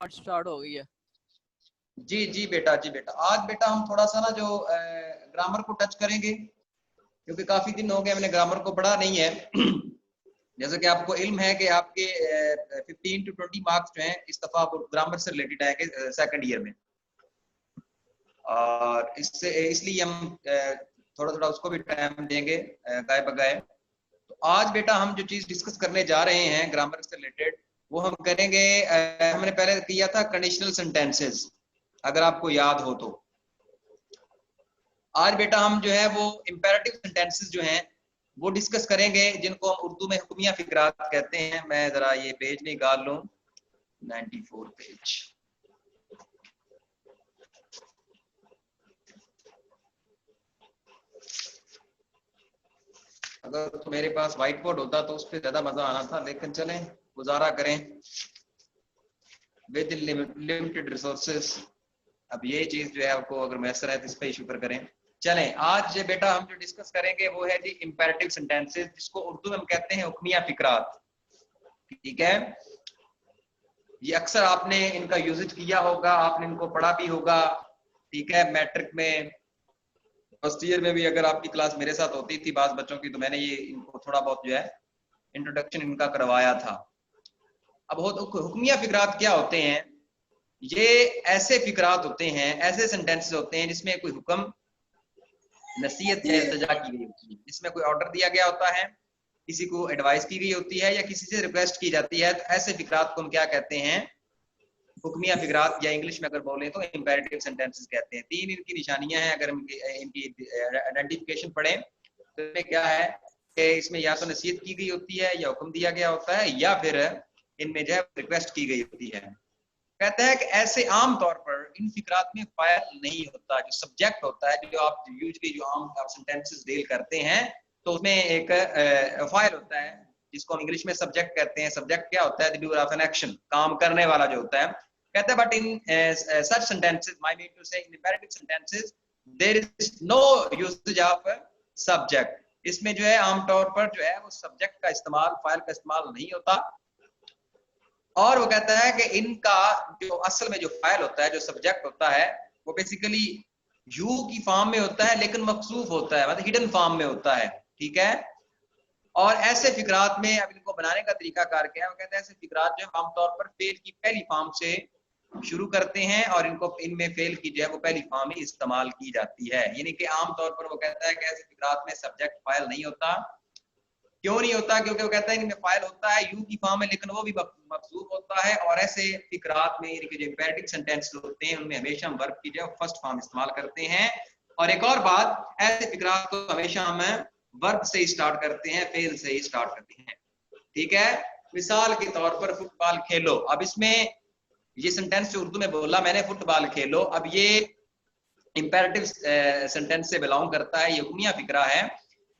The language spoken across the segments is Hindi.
स्टार्ट हो गई है। जी जी बेटा, जी बेटा। आज बेटा हम थोड़ा सा ना जो ग्रामर को टच करेंगे, क्योंकि काफी दिन हो गए हमने ग्रामर को पढ़ा नहीं है। जैसे कि आपको इल्म है कि आपके 15 to 20 मार्क्स जो हैं इस दफा ग्रामर से रिलेटेड आएंगे सेकंड ईयर में, और इससे इसलिए हम थोड़ा थोड़ा उसको भी टाइम देंगे गाय बगाए। तो आज बेटा हम जो चीज डिस्कस करने जा रहे हैं ग्रामर से रिलेटेड, वो हम करेंगे। हमने पहले किया था कंडीशनल सेंटेंसेस, अगर आपको याद हो तो। आज बेटा हम जो है वो इंपेरेटिव सेंटेंसेस जो हैं वो डिस्कस करेंगे, जिनको हम उर्दू में हुक्मिया फिक्रात कहते हैं। मैं जरा ये पेज निकाल लूं, 94 पेज। अगर तो मेरे पास व्हाइट बोर्ड होता तो उस पर ज्यादा मजा आना था, लेकिन चलें गुजारा करें विद लिमिटेड रिसोर्सेस। अब ये चीज जो है आपको अगर मैसर है तो इस पर ही शुक्र करें। चलें, आज बेटा हम जो डिस्कस करेंगे वो है जी इंपेरेटिव सेंटेंसेस, जिसको उर्दू में हम कहते हैं हुक्मिया फिक्रात। ठीक है, ये अक्सर आपने इनका यूजेज किया होगा, आपने इनको पढ़ा भी होगा। ठीक है, मैट्रिक में, फर्स्ट ईयर में भी अगर आपकी क्लास मेरे साथ होती थी बाज बच्चों की, तो मैंने ये इनको थोड़ा बहुत जो है इंट्रोडक्शन इनका करवाया था। अब हुक्मिया फिक्रात क्या होते हैं? ये ऐसे फिक्रात होते हैं, ऐसे सेंटेंसेस होते हैं जिसमें कोई हुक्म, नसीहत या इल्तिजा की गई होती है, जिसमें कोई ऑर्डर दिया गया होता है, किसी को एडवाइस की गई होती है, या किसी से रिक्वेस्ट की जाती है। तो ऐसे फिक्रात को हम क्या कहते हैं? हुक्मिया फिक्रात, या इंग्लिश में अगर बोले तो इंपेरेटिव सेंटेंसेस कहते हैं। तीन इनकी निशानियां हैं, अगर इनकी आइडेंटिफिकेशन पढ़ें तो इसमें क्या है कि इसमें या तो नसीहत की गई होती है, या हुक्म दिया गया होता है, या फिर इनमें जो है रिक्वेस्ट की गई होती है। कहता है कि ऐसे आम तौर पर इन फिक्रात में फाइल नहीं होता, जो सब्जेक्ट होता है, जो आप यूजली जो आम आप सेंटेंसेस डील करते हैं, तो उसमें एक फाइल होता है जिसको हम इंग्लिश में सब्जेक्ट कहते हैं। सब्जेक्ट क्या होता है? The doer of an action, काम करने वाला जो होता है। कहता है but in such sentences, my mean to say in imperative sentences there is no usage of subject. इसमें जो है आमतौर पर जो है वो सब्जेक्ट का इस्तेमाल, फाइल का इस्तेमाल नहीं होता। और वो कहता है कि इनका जो असल में जो फाइल होता है, जो सब्जेक्ट होता है, वो बेसिकली यू की फॉर्म में होता है, लेकिन मखसूफ होता है, मतलब हिडन फॉर्म में होता है। ठीक है, और ऐसे फिक्रात में अब इनको बनाने का तरीका कार क्या है? वो कहते हैं ऐसे फिक्रात जो है आमतौर पर फेल की पहली फॉर्म से शुरू करते हैं, और इनको इनमें फेल की जो है वो पहली फॉर्म ही इस्तेमाल की जाती है। यानी कि आमतौर पर वो कहता है कि ऐसे फिक्रात में सब्जेक्ट फाइल नहीं होता। क्यों नहीं होता? क्योंकि वो कहता है इनमें फाइल होता है यू की फॉर्म में, लेकिन वो भी मखसूफ होता है। और ऐसे फिक्रात में इनके जो इंपेरेटिव सेंटेंस होते हैं उनमें हमेशा हम वर्ब की जो फर्स्ट फॉर्म इस्तेमाल करते हैं। और एक और बात, ऐसे फिक्रात को हमेशा हम वर्ब से ही स्टार्ट करते हैं, फेल से ही स्टार्ट करते हैं। ठीक है, मिसाल के तौर पर फुटबॉल खेलो। अब इसमें ये सेंटेंस जो उर्दू में बोला मैंने, फुटबॉल खेलो, अब ये इंपेरेटिव सेंटेंस से बिलोंग करता है, ये हुक्मिया फिक्रा है,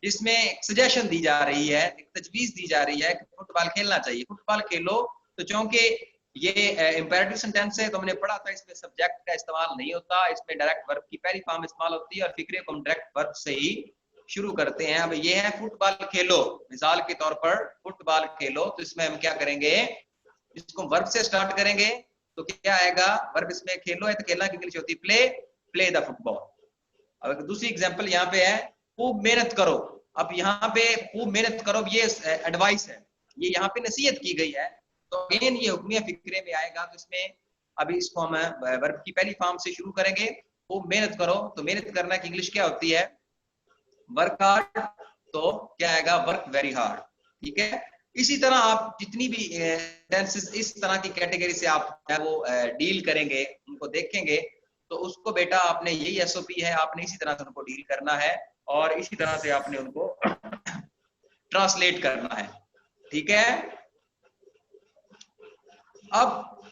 जिसमें एक सजेशन दी जा रही है, एक तजवीज दी जा रही है कि फुटबॉल खेलना चाहिए, फुटबॉल खेलो। तो चूंकि ये इंपेरेटिव सेंटेंस है, तो हमने पढ़ा था इसमें सब्जेक्ट का इस्तेमाल नहीं होता, इसमें डायरेक्ट वर्ब की पहली फॉर्म इस्तेमाल होती है, और फिक्रे को हम डायरेक्ट वर्ब से ही शुरू करते हैं। अब ये है फुटबॉल खेलो, मिसाल के तौर पर फुटबॉल खेलो, तो इसमें हम क्या करेंगे? इसको वर्ब से स्टार्ट करेंगे, तो क्या आएगा? वर्ब इसमें खेलो है, तो खेलना की इंग्लिश होती है प्ले, प्ले द फुटबॉल। अब दूसरी एग्जांपल यहाँ पे है, खूब मेहनत करो। अब यहाँ पे खूब मेहनत करो, ये एडवाइस है, ये यहाँ पे नसीहत की गई है, तो अगेन ये हुक्मिया फिक्रे में आएगा। तो इसमें अभी इसको हम वर्ब की पहली फॉर्म से शुरू करेंगे, खूब मेहनत करो, तो मेहनत करना की इंग्लिश क्या होती है? Work hard. तो क्या आएगा? Work very hard. ठीक है, इसी तरह आप जितनी भी टेंसेस इस तरह की कैटेगरी से आप वो डील करेंगे, उनको देखेंगे, तो उसको बेटा आपने यही एसओपी है, आपने इसी तरह से उनको डील करना है, और इसी तरह से आपने उनको ट्रांसलेट करना है। ठीक है, अब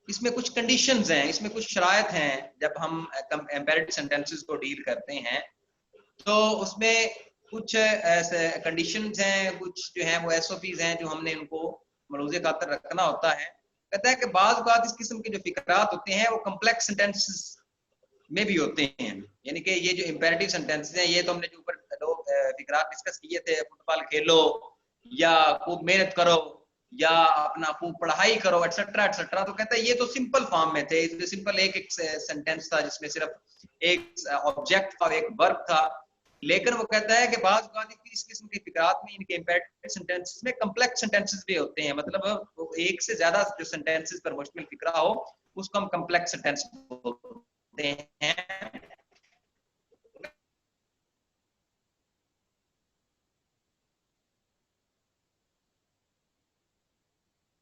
इसमें कुछ कंडीशंस हैं, इसमें कुछ शरायत हैं। जब हम एम्पेरेटिव सेंटेंसेस को डील करते हैं, तो उसमें कुछ ऐसे कंडीशंस हैं, कुछ जो हैं वो एसओपीज हैं, जो हमने उनको मलूज़े खातर रखना होता है। कहता है कि बाज़ बात इस किस्म के जो फिक्रात होते हैं वो कम्प्लेक्स सेंटेंसेस में भी होते हैं। यानी कि ये जो इंपेरेटिव सेंटेंसेस हैं, ये तो हमने जो ऊपर दो फिक्रात डिस्कस किए थे, फुटबॉल खेलो या खूब मेहनत करो, या अपना पढ़ाई करो एटसेट्रा एटसेट्रा, तो कहता है ये तो सिंपल फॉर्म में थे, इसमें सिंपल एक सेंटेंस था जिसमें सिर्फ एक ऑब्जेक्ट था, एक वर्ब था। लेकिन वो कहता है कि बाज़ इस किस्म के फिकरात में, इनके इम्पेरेटिव सेंटेंसेस में कॉम्प्लेक्स सेंटेंसेस भी होते हैं, मतलब एक से ज्यादा जो सेंटेंसेस पर मुश्तमिल फिकरा हो उसको हम कॉम्प्लेक्स सेंटेंस बोलते हैं।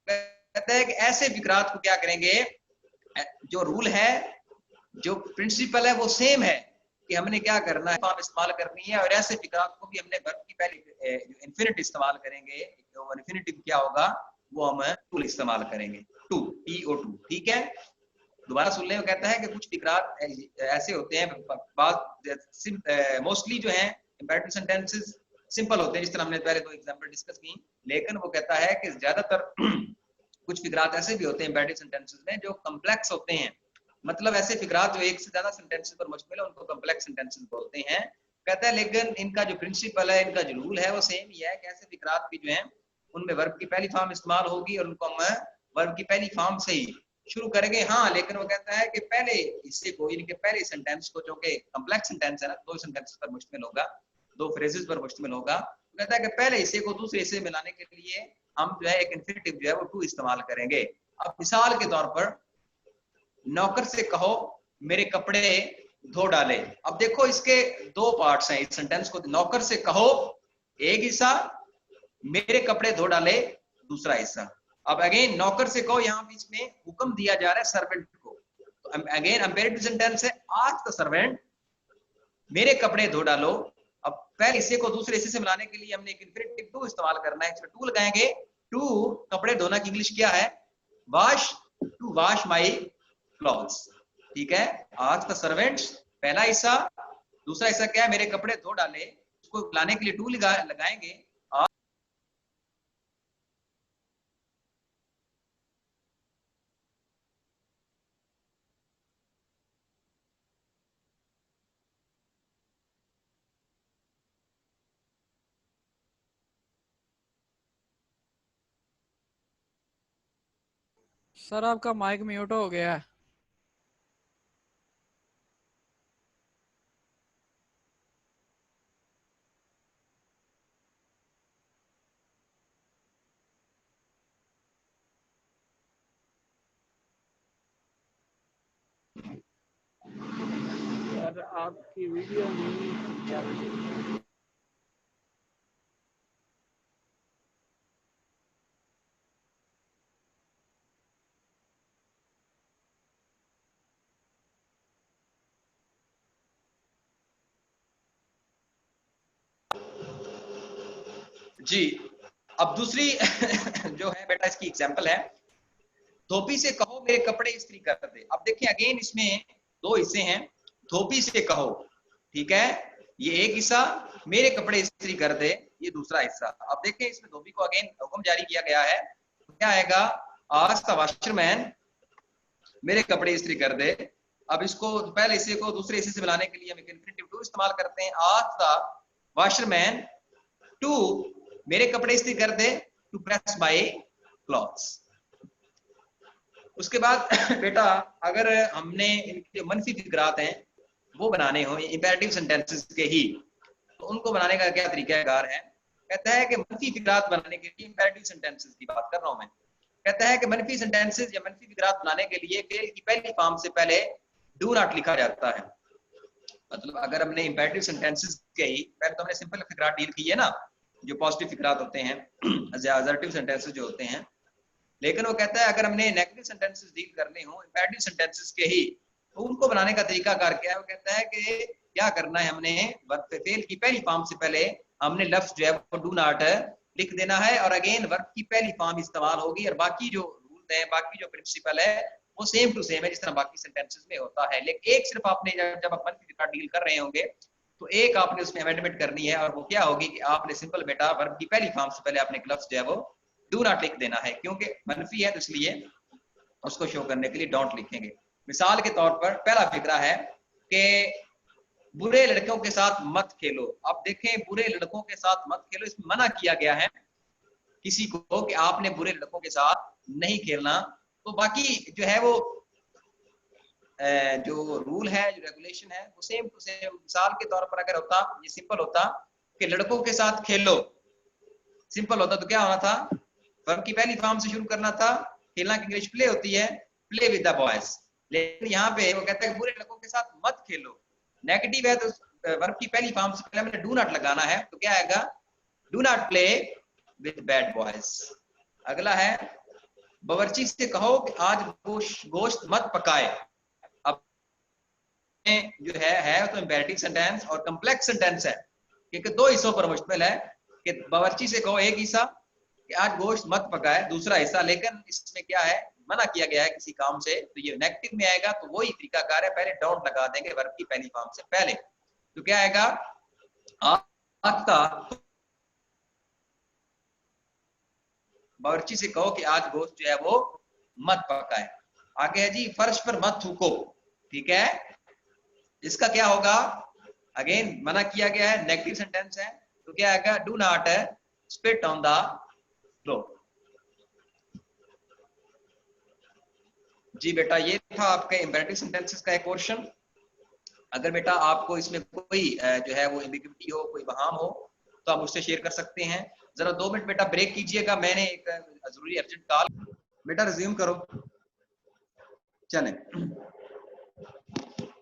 कहता है कि ऐसे फिकरात को क्या करेंगे, जो रूल है, जो प्रिंसिपल है वो सेम है कि हमने क्या करना है, फॉर्म इस्तेमाल करनी है, और ऐसे फिकरात को भी हमने वर्ब की पहले इन्फिनिटिव इस्तेमाल करेंगे, जो इन्फिनिटिव क्या होगा वो हम टू इस्तेमाल करेंगे, टू, TO2। ठीक है, दोबारा सुन ले। वो कहता है कि कुछ फिकरात ऐसे होते हैं, मोस्टली जो है इंपेरेटिव सेंटेंसेस सिंपल होते हैं, जिस तरह हमने पहले दो एग्जांपल डिस्कस की। लेकिन वो कहता है कि ज्यादातर कुछ फिकरात ऐसे भी होते हैं इंपेरेटिव सेंटेंसेस में जो कॉम्प्लेक्स होते हैं, मतलब ऐसे फिकरात जो एक से ज्यादा सेंटेंसेस पर मुश्तमिल है उनको कॉम्प्लेक्स सेंटेंसेस बोलते हैं। कहता है लेकिन इनका जो प्रिंसिपल है, इनका जो रूल है वो सेम ही है कि ऐसे फिकरात भी जो है उनमें वर्ब की पहली फॉर्म इस्तेमाल होगी और उनको हम वर्ब की पहली फॉर्म से ही शुरू करेंगे। हाँ, लेकिन वो कहता है कि पहले हिस्से को, इनके पहले सेंटेंस को, जो कि कॉम्प्लेक्स सेंटेंस है ना, दो सेंटेंसेस पर मुश्तमिल होगा, दो फ्रेजेस पर मुश्तमिल होगा, तो कहता है कि पहले हिस्से को दूसरे हिस्से में लाने के लिए हम जो है एक इन्फिनिटिव जो है वो टू इस्तेमाल करेंगे। अब मिसाल के तौर पर नौकर से कहो मेरे कपड़े धो डाले। अब देखो इसके दो पार्ट्स हैं इस सेंटेंस को, नौकर से कहो एक हिस्सा, मेरे कपड़े धो डाले दूसरा हिस्सा। अब अगेन नौकर से कहो, यहाँ बीच में हुक्म दिया जा रहा है सर्वेंट को, तो अगेन इंपेरेटिव सेंटेंस है, आस्क द सर्वेंट मेरे कपड़े धो डालो। अब पहले हिस्से को दूसरे हिस्से से मिलाने के लिए हमने एक इन्फिनिटिव टू इस्तेमाल करना है, इसमें टू लगाएंगे। टू कपड़े धोना की इंग्लिश क्या है, wash, to wash my clothes. ठीक है, आस्क द सर्वेंट्स पहला हिस्सा, दूसरा हिस्सा क्या है, मेरे कपड़े धो डाले, उसको मिलाने के लिए टू लगाएंगे। सर आपका माइक म्यूट हो गया है। सर आपकी वीडियो नहीं चल रही। जी, अब दूसरी जो है बेटा इसकी एग्जांपल है, धोबी से कहो मेरे कपड़े इस्त्री कर दे। अब देखिए अगेन इसमें दो हिस्से हैं, धोबी से कहो, ठीक है, ये एक हिस्सा, मेरे कपड़े इस्त्री कर दे ये दूसरा हिस्सा। अब देखिए इसमें धोबी को अगेन हुक्म जारी किया गया है, क्या आएगा, आस्क द वॉशरमैन मेरे कपड़े इस्त्री कर दे। अब इसको पहले हिस्से को दूसरे हिस्से से मिलाने के लिए हम इन्फिनिटिव टू इस्तेमाल करते हैं, आस्क द वॉशरमैन टू मेरे कपड़े इस्त्री कर दे, टू प्रेस माई क्लॉथ्स। उसके बाद बेटा अगर हमने इनके जो मनफी फिकरात हैं वो बनाने हो इंपेरेटिव सेंटेंसेस के ही, तो उनको बनाने का क्या तरीकाकार है। कहता है कि मनफी फिकरात बनाने के लिए, इंपेरेटिव सेंटेंसेस की बात कर रहा हूं मैं, कहता है कि मनफी सेंटेंसेस या मनफी फिकरात बनाने के लिए फेल की पहली फॉर्म से पहले डू नॉट लिखा जाता है। मतलब अगर हमने इंपेरेटिव सेंटेंसेस के ही, पहले तो हमने सिंपल फिकरात डील की है ना, जो पॉजिटिव फिकरात होते हैं, असर्टिव सेंटेंसेस जो होते हैं, लेकिन वो कहता है अगर हमने नेगेटिव सेंटेंसेस डील करने हो इंपेरेटिव सेंटेंसेस के ही, तो उनको बनाने का तरीका कार क्या है। वो कहता है कि क्या करना है, हमने वर्ब फेल की पहली फॉर्म से पहले हमने लफ्ज जो है वो डू नॉट लिख देना है, और अगेन वर्ब की पहली फॉर्म इस्तेमाल होगी, और बाकी जो रूल है, बाकी जो प्रिंसिपल है वो सेम टू सेम है जिस तरह बाकी सेंटेंसेस में होता है। लेकिन एक सिर्फ आपने जब आप मनफी फिकरात डील कर रहे होंगे तो एक आपने उसमें अमेंडमेंट करनी है, और वो क्या होगी कि आपने सिंपल बेटा वर्ब की पहली फॉर्म से पहले आपने एक लफ्ज जो है वो डू नॉट लिख देना है, क्योंकि मनफी है तो इसलिए उसको शो करने के लिए डोंट लिखेंगे। मिसाल के तौर पर पहला फिकरा है कि बुरे लड़कों के साथ मत खेलो। अब देखें बुरे लड़कों के साथ मत खेलो, इसमें मना किया गया है, किसी को कि आपने बुरे लड़कों के साथ नहीं खेलना। तो बाकी जो है वो जो रूल है, जो रेगुलेशन है, वो सेम टू सेम। मिसाल के तौर पर अगर होता, ये सिंपल होता कि लड़कों के साथ खेलो, सिंपल होता तो क्या होना था, वर्ब की पहली फॉर्म से शुरू करना था। खेलना की इंग्लिश प्ले होती है, प्ले विद द बॉयज। लेकिन यहाँ पे वो कहता है बुरे लड़कों के साथ मत खेलो, नेगेटिव है, तो वर्ब की पहली फॉर्म से पहले मैंने डू नॉट लगाना है, तो क्या आएगा, do not play with bad boys. अगला है, बावर्ची से कहो कि आज गोश्त मत पकाए। अब जो है तो इंपेरेटिव सेंटेंस और कॉम्प्लेक्स सेंटेंस है, क्योंकि दो हिस्सों पर मुश्तमिल है कि बावर्ची से कहो एक हिस्सा कि आज गोश्त मत पकाए, दूसरा हिस्सा, लेकिन इसमें क्या है, मना किया गया है किसी काम से, तो ये नेगेटिव में आएगा। तो वही तरीकाकार है, पहले डोंट लगा देंगे वर्ब की पहली फॉर्म से पहले, तो क्या आएगा, आता बावर्ची से कहो कि आज गोश्त जो है वो मत पकाए। आगे है जी, फर्श पर मत थूको, ठीक है, इसका क्या होगा, अगेन मना किया गया है, नेगेटिव सेंटेंस है, तो क्या आएगा, do not spit on the floor. जी बेटा, ये था आपके इंपेरेटिव सेंटेंसेस का एक पोर्शन। अगर बेटा आपको इसमें कोई जो है वो एम्बिग्युइटी हो, कोई वहाम हो, तो आप मुझसे शेयर कर सकते हैं। जरा 2 मिनट बेटा ब्रेक कीजिएगा, मैंने एक जरूरी अर्जेंट कॉल। बेटा रिज्यूम करो, चलें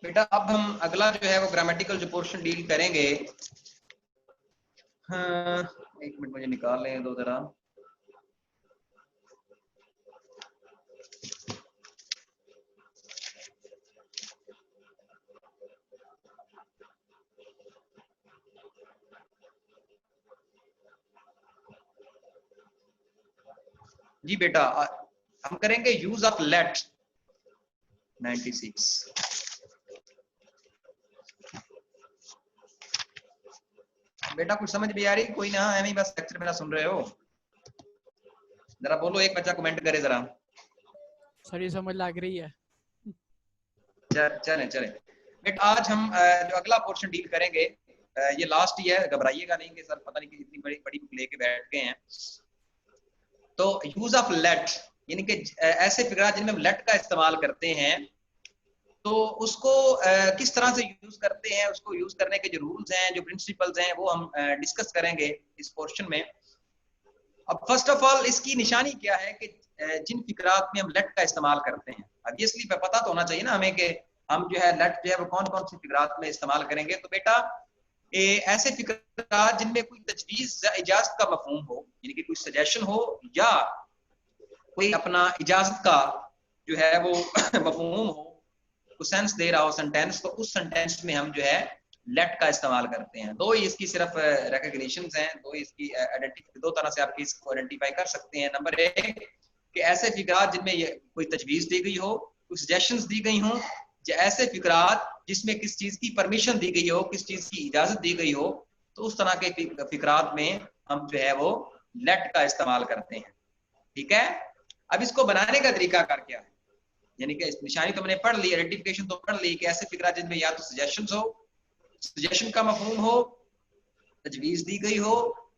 बेटा। अब हम अगला जो है वो ग्रामेटिकल जो पोर्शन डील करेंगे। हाँ, 1 मिनट मुझे निकाल लें दो जरा। जी बेटा, हम करेंगे यूज ऑफ लेट 96। बेटा कुछ समझ भी आ रही, कोई ना, एम ही बस लेक्चर मेरा सुन रहे हो, जरा बोलो, एक बच्चा कमेंट करे जरा। सर ये समझ लग रही है। चले चले बेटा, आज हम जो अगला पोर्शन डील करेंगे, ये लास्ट ही है, घबराइएगा नहीं कि सर पता नहीं कि इतनी बड़ी बड़ी बुक लेके बैठ गए हैं। तो यूज ऑफ लेट, यानी कि ऐसे फिगरा जिनमें हम लेट का इस्तेमाल करते हैं, तो उसको किस तरह से यूज करते हैं, उसको यूज करने के जो रूल्स हैं, जो प्रिंसिपल्स हैं, वो हम डिस्कस करेंगे इस पोर्शन में। अब फर्स्ट ऑफ ऑल इसकी निशानी क्या है कि जिन फिकरात में हम लेट का इस्तेमाल करते हैं, ऑब्वियसली पता तो होना चाहिए ना हमें कि हम जो है लेट जो है वो कौन कौन सी फिकरात में इस्तेमाल करेंगे। तो बेटा ऐसे फिकरात जिनमें कोई तजवीज या इजाजत का मफहूम हो, यानी कि कोई सजेशन हो या कोई अपना इजाजत का जो है वो मफहूम हो, कुछ सेंस दे रहा हो सेंटेंस, तो उस सेंटेंस में हम जो है लेट का इस्तेमाल करते हैं। दो ही इसकी सिर्फ रिकॉग्निशंस हैं, दो ही इसकी आइडेंटिटी, दो तरह से आप इसको आइडेंटिफाई कर सकते हैं। नंबर 1 कि ऐसे फिकरात जिनमें ये कोई तजवीज दी गई हो, कुछ सजेशंस दी गई हो, या ऐसे फिकरात जिसमें किस चीज की परमिशन दी गई हो, किस चीज की इजाजत दी गई हो, तो उस तरह के फिकरात में हम जो है वो लेट का इस्तेमाल करते हैं, ठीक है। अब इसको बनाने का तरीका कार क्या है, यानी कि निशानी तो मैंने पढ़ ली, आइडेंटिफिकेशन तो पढ़ ली कि ऐसे फिकरा जिनमें या तो सजेशंस हो, सजेशन का मफहूम हो, तजवीज दी गई हो,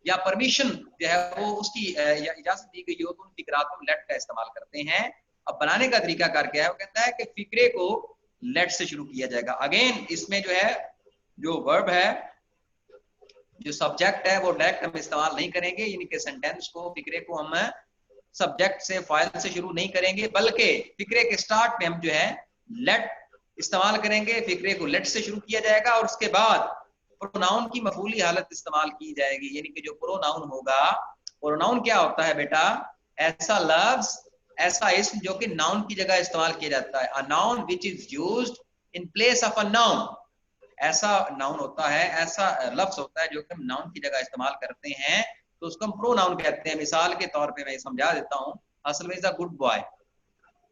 या परमिशन जो है वो उसकी या इजाजत दी गई हो, तो उन फिकरात को लेट का इस्तेमाल करते हैं। अब बनाने का तरीका कार क्या है, वो कहता है कि फिक्रे को लेट से शुरू किया जाएगा। अगेन इसमें जो है जो वर्ब है, जो सब्जेक्ट है, वो डायरेक्ट हम इस्तेमाल नहीं करेंगे, यानी कि सेंटेंस को, फिक्रे को हम सब्जेक्ट से, फाइल से शुरू नहीं करेंगे, बल्कि फिक्रे के स्टार्ट में हम जो है लेट इस्तेमाल करेंगे। फिक्रे को लेट से शुरू किया जाएगा और उसके बाद प्रोनाउन की मफूली हालत इस्तेमाल की जाएगी, यानी कि जो प्रोनाउन होगा, प्रोनाउन क्या होता है बेटा, ऐसा लफ्ज, ऐसा इस्म जो कि नाउन की जगह इस्तेमाल किया जाता है। A noun which is used in place of a noun, ऐसा नाउन होता है, ऐसा लफ्ज होता है जो कि हम नाउन की जगह इस्तेमाल करते हैं, तो उसको हम प्रोनाउन कहते हैं। मिसाल के तौर पे मैं समझा देता हूँ, Aslam is a good boy,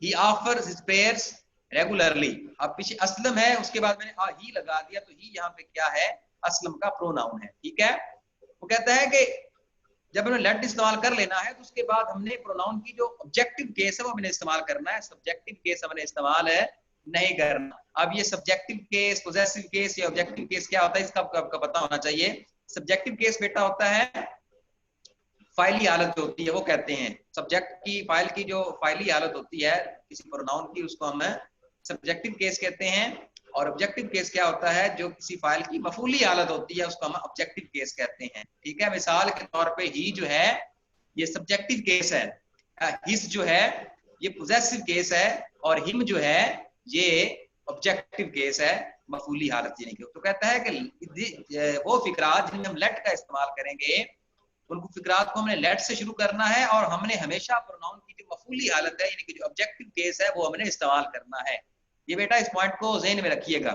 he offers his prayers regularly. अब पीछे असलम है, उसके बाद मैंने ही लगा दिया, तो ही यहाँ पे क्या है, असलम का प्रोनाउन है, ठीक है। वो कहता है कि जब हमें लेट इस्तेमाल कर लेना है, तो उसके बाद हमने प्रोनाउन की जो ऑब्जेक्टिव केस है वो हमने इस्तेमाल करना है, सब्जेक्टिव केस हमने इस्तेमाल है नहीं करना। अब ये सब्जेक्टिव केस, पोजेसिव केस या ऑब्जेक्टिव केस क्या होता है, इसका आपको पता होना चाहिए। सब्जेक्टिव केस बेटा होता है फाइली हालत जो होती है वो कहते हैं। सब्जेक्ट की फाइल की जो फाइली हालत होती है किसी प्रोनाउन की, उसको हम सब्जेक्टिव केस कहते हैं। और ऑब्जेक्टिव केस क्या होता है, जो किसी फाइल की मफूली हालत होती है उसको हम ऑब्जेक्टिव केस कहते हैं। ठीक है, मिसाल के तौर पे ही जो है ये सब्जेक्टिव केस है, हिज जो है ये पोजेसिव केस है, और हिम जो है ये ऑब्जेक्टिव केस है, मफूली हालत यानी कि। तो कहता है कि वो फिक्रात जिनमें हम लेट का इस्तेमाल करेंगे उनको फिक्रात को हमने लेट से शुरू करना है, और हमने हमेशा प्रोनाउन की जो मफूली हालत है यानी कि जो ऑब्जेक्टिव केस है वो हमने इस्तेमाल करना है। ये बेटा इस पॉइंट को ज़हन में रखिएगा,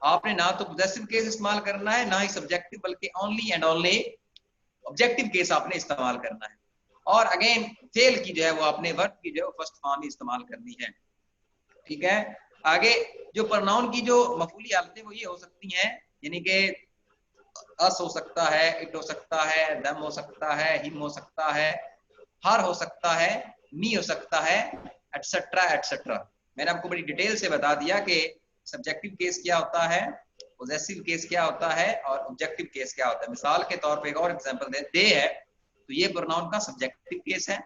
आपने ना तो पोजेसिव केस इस्तेमाल करना है ना ही सब्जेक्टिव, बल्कि only and only objective case आपने इस्तेमाल करना है। और अगेन फेल की जो है वो आपने वर्ब की जो है फर्स्ट फॉर्म ही इस्तेमाल करनी है। ठीक है, आगे जो प्रोनाउन की जो मफूली हालतें वो ये हो सकती हैं, यानी कि अस हो सकता है, इट हो सकता है, दम हो सकता है, हिम हो सकता है, हर हो सकता है, मी हो सकता है, एटसेट्रा एटसेट्रा। मैंने आपको बड़ी डिटेल से बता दिया कि सब्जेक्टिव केस क्या होता है, पोजेसिव केस क्या होता है, और ऑब्जेक्टिव केस क्या होता है। मिसाल के तौर पे एक और एग्जांपल दे है, तो ये प्रोनाउन का सब्जेक्टिव केस है।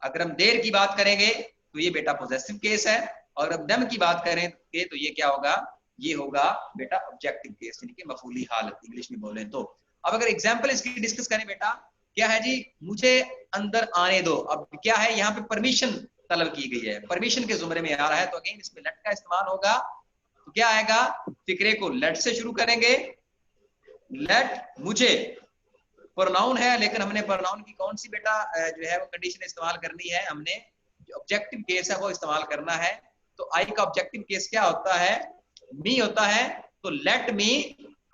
अगर हम देर की बात करेंगे तो ये बेटा पोजेसिव केस है, और अब दम की बात करेंगे तो ये क्या होगा, ये होगा बेटा ऑब्जेक्टिव केस यानी कि मफूली हालत इंग्लिश में बोले तो। अब अगर एग्जांपल इसकी डिस्कस करें बेटा, क्या है जी, मुझे अंदर आने दो। अब क्या है, यहाँ पे परमिशन तलब की गई है, परमिशन के जुमरे में आ रहा है, तो अगेन इसमें लेट का इस्तेमाल होगा। तो क्या आएगा, फिक्रे को लेट से शुरू करेंगे, लेट मुझे प्रोनाउन है, लेकिन हमने प्रोनाउन की कौन सी बेटा जो है वो कंडीशन इस्तेमाल करनी है, हमने जो ऑब्जेक्टिव केस है वो इस्तेमाल करना है। तो आई का ऑब्जेक्टिव केस क्या होता है, मी होता है। तो लेट मी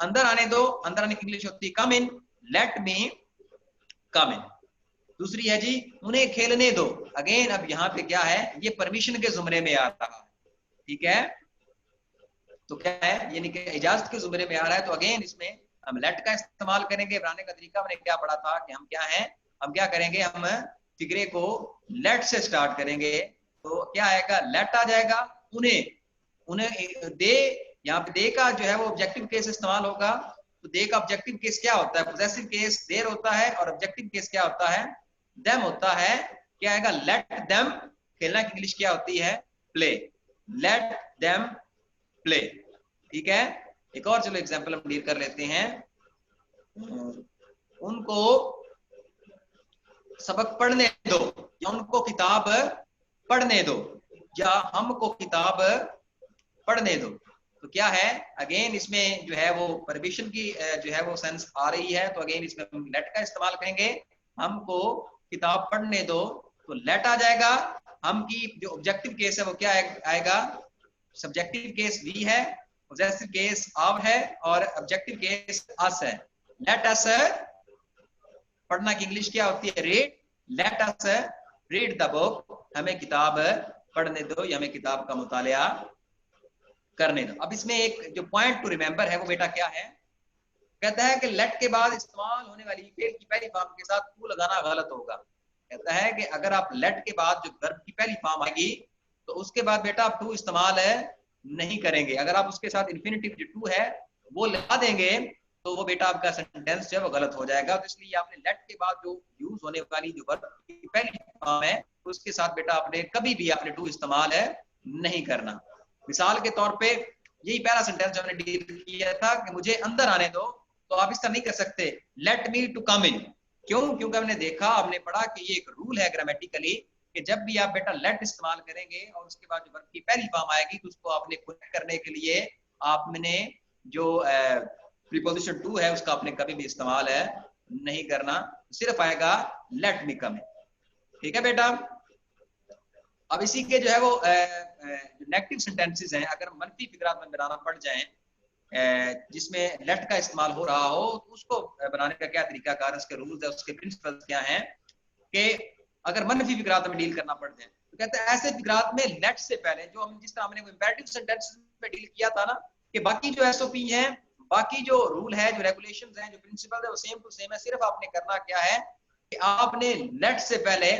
अंदर आने दो, अंदर आने की इंग्लिश होती है कम इन, लेट मी कम इन। दूसरी है जी, उन्हें खेलने दो। अगेन अब यहाँ पे क्या है, ये परमिशन के जुमरे में आ रहा है। ठीक है, तो क्या है, यानी कि इजाजत के जुमरे में आ रहा है, तो अगेन इसमें हम लेट का इस्तेमाल करेंगे। बनाने का तरीका हमने क्या पढ़ा था कि हम क्या है, हम क्या करेंगे, हम फिक्रे को लेट से स्टार्ट करेंगे। तो क्या आएगा, लेट आ जाएगा। उन्हें, उन्हें दे, यहाँ पे दे का जो है वो ऑब्जेक्टिव केस इस्तेमाल होगा। तो दे का ऑब्जेक्टिव केस क्या होता है, पोजेसिव केस देर होता है, और ऑब्जेक्टिव केस क्या होता है, देम होता है। क्या आएगा, लेट देम, खेलना की इंग्लिश क्या होती है, प्ले, लेट देम प्ले। ठीक है, एक और चलो एग्जांपल हम डील कर लेते हैं। उनको सबक पढ़ने दो, या उनको किताब पढ़ने दो, या हमको किताब पढ़ने दो। तो क्या है, अगेन इसमें जो है वो परमिशन की जो है वो सेंस आ रही है, तो अगेन इसमें हम लेट का इस्तेमाल करेंगे। हमको किताब पढ़ने दो, तो लेट आ जाएगा। हम की जो ऑब्जेक्टिव केस है वो क्या आएगा, सब्जेक्टिव केस वी है, पोजेसिव केस अब है, और ऑब्जेक्टिव केस अस है। लेट अस, पढ़ना की इंग्लिश क्या होती है, read, let us read the book, हमें किताब पढ़ने दो या हमें किताब का मुतालिया करने दो। अब इसमें एक जो पॉइंट टू रिमेंबर है वो बेटा क्या है, कहता है कि लेट के बाद इस्तेमाल होने वाली फेल की पहली फॉर्म के साथ टू लगाना गलत होगा। कहता है कि अगर आप लेट के बाद जो वर्ब की पहली फॉर्म आएगी तो उसके बाद बेटा आप टू इस्तेमाल नहीं करेंगे। अगर आप उसके साथ इन्फिनिटिव जो टू है वो लगा देंगे तो वो बेटा आपका सेंटेंस जो है वो गलत हो जाएगा। तो इसलिए आपने लेट के बाद जो यूज होने वाली जो वर्ब की पहली फॉर्म है उसके साथ बेटा आपने कभी भी आपने टू इस्तेमाल नहीं करना। मिसाल के तौर पे यही पहला सेंटेंस हमने डील किया था कि मुझे अंदर आने दो, तो आप इस तरह नहीं कर सकते, लेट मी टू कम इन। क्यों, क्योंकि हमने देखा, हमने पढ़ा कि ये एक रूल है ग्रामेटिकली कि जब भी आप बेटा लेट इस्तेमाल करेंगे और उसके बाद जो वर्ब की पहली फॉर्म आएगी तो उसको आपने करेक्ट करने के लिए आपने जो प्रीपोजिशन टू है उसका आपने कभी भी इस्तेमाल नहीं करना, सिर्फ आएगा लेट मी कम इन। ठीक है बेटा, अब इसी के जो है वो नेगेटिव सेंटेंसेस हैं, अगर मनफी फिक्रात में बनाना पड़ जाए जिसमें लेट का इस्तेमाल हो रहा हो तो उसको बनाने का क्या तरीकाकार, उसके रूल्स है, उसके प्रिंसिपल्स क्या हैं कि अगर मनफी फिक्रात में डील करना पड़ जाए तो कहते हैं ऐसे फिक्रात में लेट से पहले जो हम जिस तरह हमने इंपेरेटिव सेंटेंसेस में डील किया था ना कि बाकी जो एसओपी हैं, बाकी जो रूल है, जो रेगुलेशंस हैं, जो प्रिंसिपल है वो सेम टू सेम है। सिर्फ आपने करना क्या है कि आपने लेट से पहले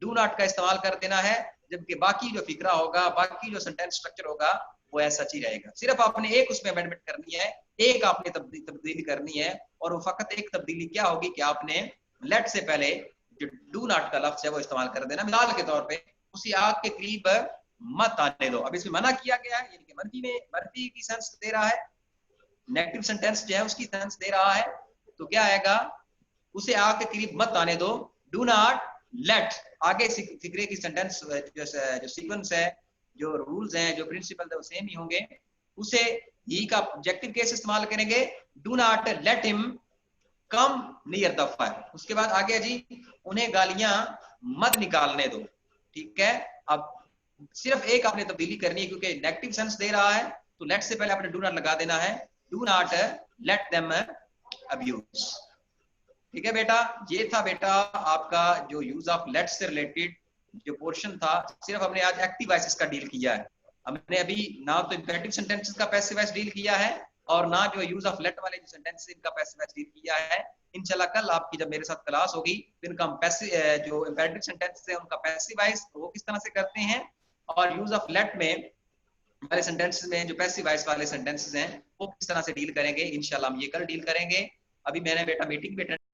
डू नॉट का इस्तेमाल कर देना है, जबकि बाकी जो फिक्रा होगा, बाकी जो सेंटेंस स्ट्रक्चर होगा वो ऐसा ही रहेगा। सिर्फ आपने एक उसमें अमेंडमेंट करनी है, एक आपने तब्दीली करनी है, और वो फकत एक तब्दीली क्या होगी कि आपने लेट से पहले जो डू नॉट का लफ्ज है वो इस्तेमाल कर देना। मिसाल के तौर पे उसी आग के करीब मत आने दो। अब इसमें मना किया गया है, यानी कि मर्दी की सेंस दे रहा है, नेगेटिव सेंटेंस जो है उसकी सेंस दे रहा है, तो क्या आएगा, उसे आग के करीब मत आने दो, डू नॉट लेट। आगे फिक्रे की सेंटेंस जो सीक्वेंस है, जो रूल्स हैं, जो प्रिंसिपल है वो सेम ही होंगे। उसे ही का ऑब्जेक्टिव केस इस्तेमाल करेंगे, do not let him come near the fire. उसके बाद आगे जी, उन्हें गालियां मत निकालने दो। ठीक है, अब सिर्फ एक आपने तब्दीली करनी है, क्योंकि नेगेटिव सेंस दे रहा है तो लेट से पहले आपने डू नॉट लगा देना है, do not let them abuse. ठीक है बेटा, ये था बेटा आपका जो यूज ऑफ लेट से रिलेटेड जो पोर्शन था। सिर्फ हमने आज एक्टिव वॉइसेस का डील किया है, हमने अभी ना तो इंपेरेटिव सेंटेंसेस का पैसिव वॉइस डील किया है और ना जो यूज ऑफ लेट वाले जो सेंटेंसेस इनका पैसिव वॉइस डील किया है। इंशाल्लाह कल आपकी जब मेरे साथ क्लास होगी फिर इनका हम पैसिव जो इंपेरेटिव सेंटेंसेस है उनका पैसिव वॉइस वो किस तरह से करते हैं, और यूज ऑफ लेट में वाले सेंटेंसेस में जो पैसिव वॉइस वाले सेंटेंसेस हैं वो किस तरह से डील करेंगे, इंशाल्लाह हम ये कल डील करेंगे। अभी मैंने बेटा मीटिंग पे